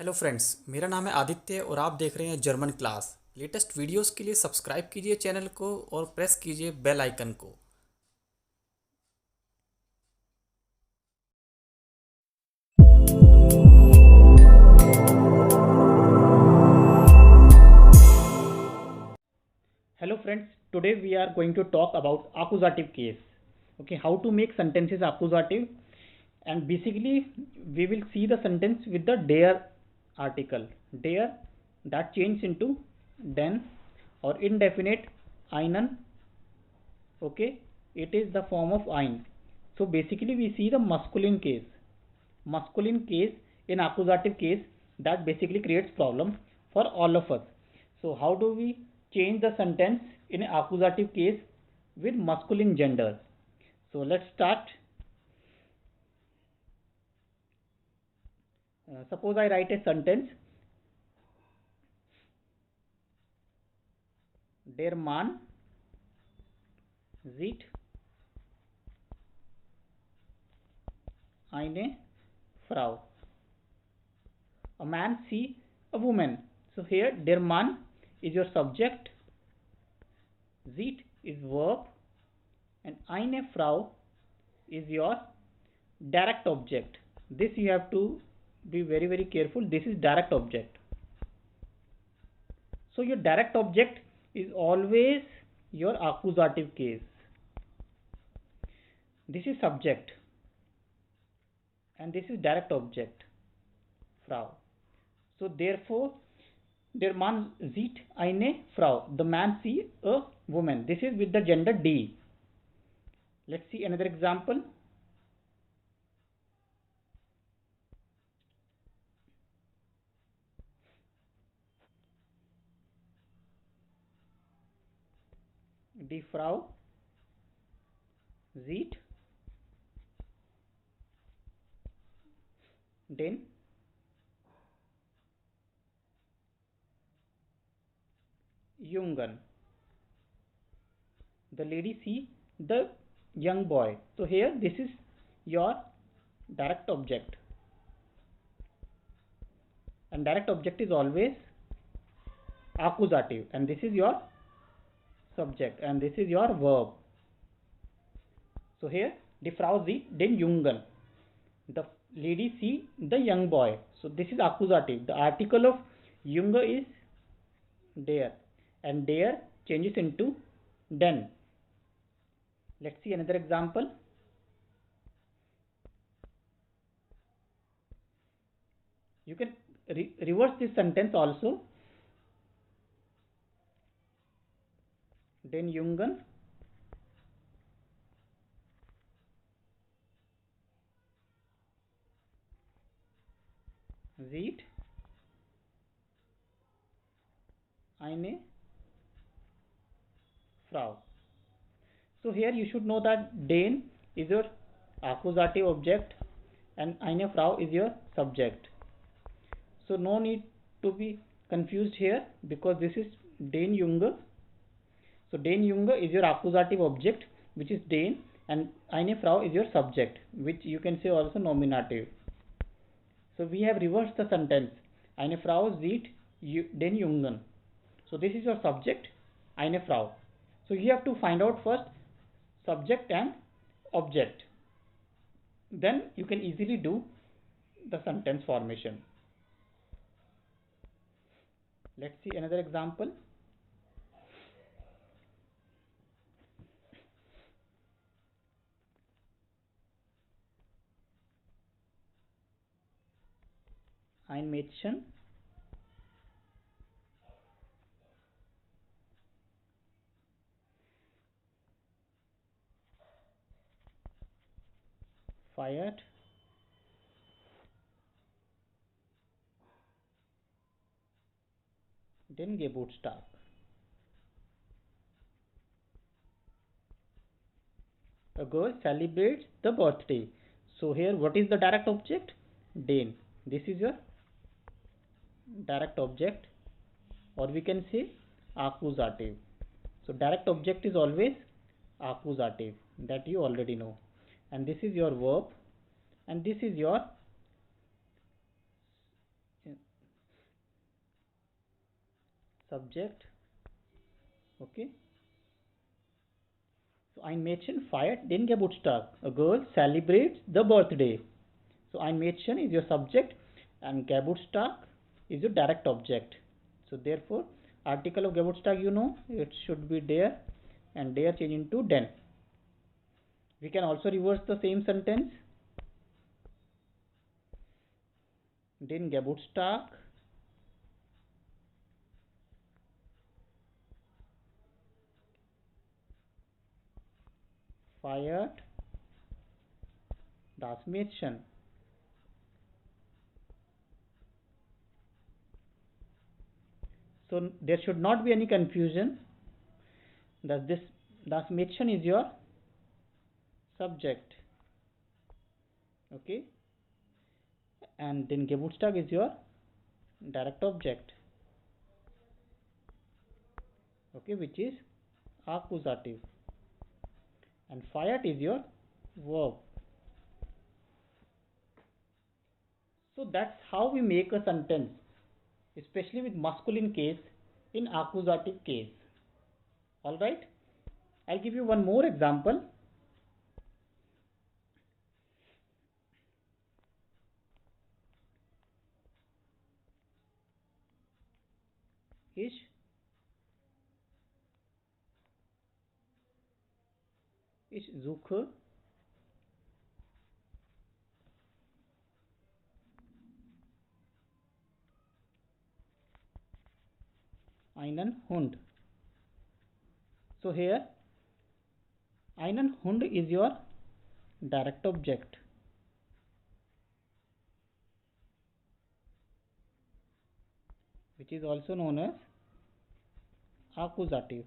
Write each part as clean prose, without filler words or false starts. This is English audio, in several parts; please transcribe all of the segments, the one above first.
Hello friends, मेरा नाम है आदित्य और आप देख रहे हैं जर्मन क्लास। लेटेस्ट वीडियोस के लिए सब्सक्राइब कीजिए चैनल को और प्रेस कीजिए बेल आइकन को। Hello friends, today we are going to talk about accusative case. Okay, how to make sentences accusative, and basically we will see the sentence with the der article. Der that changes into den or indefinite einen. Okay, it is the form of ein. So basically we see the masculine case in accusative case that basically creates problem for all of us. So how do we change the sentence in accusative case with masculine gender? So let's start. Suppose I write a sentence: Der Mann sieht eine Frau. A man see a woman. So here der Mann is your subject, sieht is verb, and eine Frau is your direct object. This you have to be very careful. This is direct object. So your direct object is always your accusative case. This is subject and this is direct object, Frau. So therefore der Mann sieht eine Frau. The man see a woman. This is with the gender D. Let's see another example. Die Frau sieht den Jungen. The lady see the young boy. So here this is your direct object, and direct object is always accusative, and this is your subject and this is your verb. So here die Frau sieht den Jungen. The lady see the young boy. So this is accusative. The article of Junge is der, and der changes into den. Let's see another example. You can reverse this sentence also. Den Jungen sieht eine Frau. So here you should know that den is your accusative object and eine Frau is your subject. So no need to be confused here because this is den Junge. So den Junge is your accusative object, which is den, and eine Frau is your subject, which you can say also nominative. So we have reversed the sentence. Eine Frau sieht den Jungen. So this is your subject, eine Frau. So you have to find out first subject and object. Then you can easily do the sentence formation. Let's see another example. Ein Mädchen feiert den Geburtstag. A girl celebrates the birthday. So here what is the direct object? Den. This is your direct object, or we can say accusative. So direct object is always accusative, that you already know, and this is your verb, and this is your subject. Okay. So ein Mädchen feiert den Geburtstag. A girl celebrates the birthday. So ein Mädchen is your subject and Geburtstag is your direct object. So therefore article of Geburtstag, it should be der and der change into den. We can also reverse the same sentence. Den Geburtstag feiert das Mädchen. So there should not be any confusion that das Mädchen is your subject. Okay. And then Geburtstag is your direct object. Okay, which is accusative. And feiert is your verb. So that's how we make a sentence, especially with masculine case in accusative case. Alright, I'll give you one more example. Ich suche einen Hund. So here einen Hund is your direct object. Which is also known as accusative.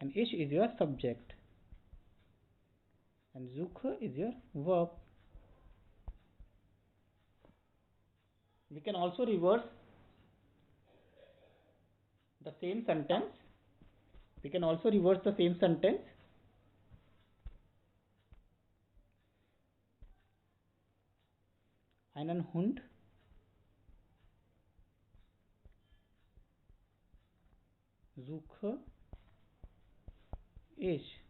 And ich is your subject. And suche is your verb. We can also reverse the same sentence. Einen Hund suche ich.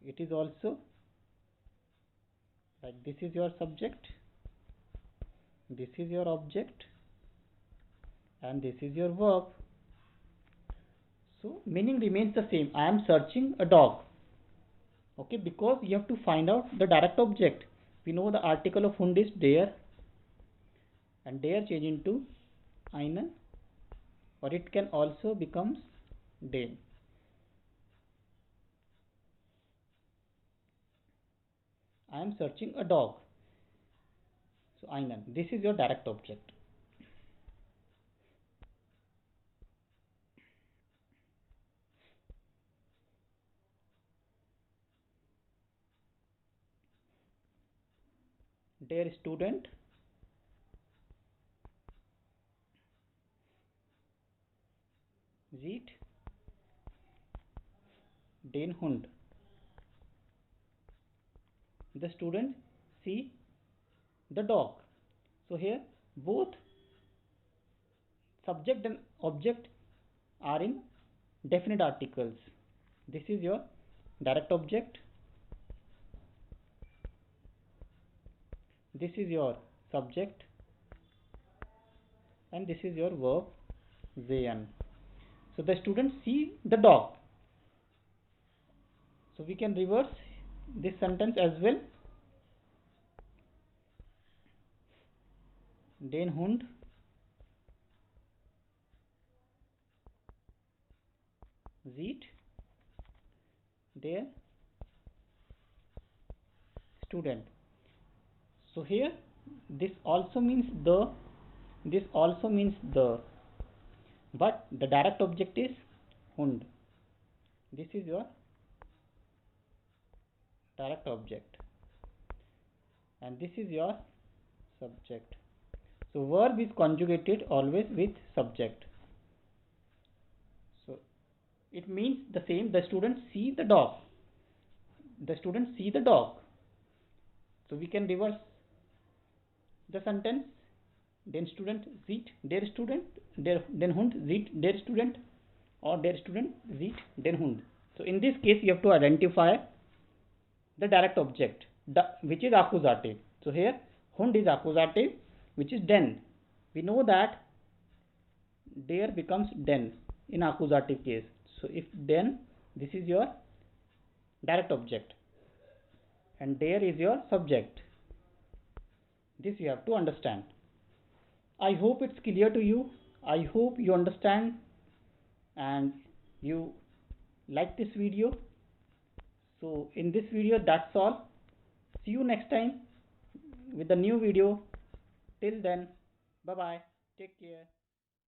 It is also like this is your subject, this is your object, and this is your verb. So meaning remains the same. I am searching a dog. Okay, because you have to find out the direct object. We know the article of Hund is der, and der change into einen, or it can also becomes den. I am searching a dog. So einen. This is your direct object. Der student sieht den Hund. The student see the dog. So here both subject and object are in definite articles. This is your direct object. This is your subject. And this is your verb sehen. So the student see the dog. So we can reverse this sentence as well. Den Hund sieht der student. So here this also means the, but the direct object is Hund. This is your direct object, and this is your subject. So verb is conjugated always with subject. So it means the same. The student see the dog. So we can reverse the sentence. Den student sieht der Student, den Hund sieht der Student. or der Student sieht den Hund. So in this case you have to identify the direct object, which is accusative. So here Hund is accusative, which is den. We know that der becomes den in accusative case. So if den, this is your direct object and der is your subject. This you have to understand. I hope it's clear to you. I hope you understand and you like this video. So in this video, that's all. See you next time with a new video. Till then, bye bye. Take care.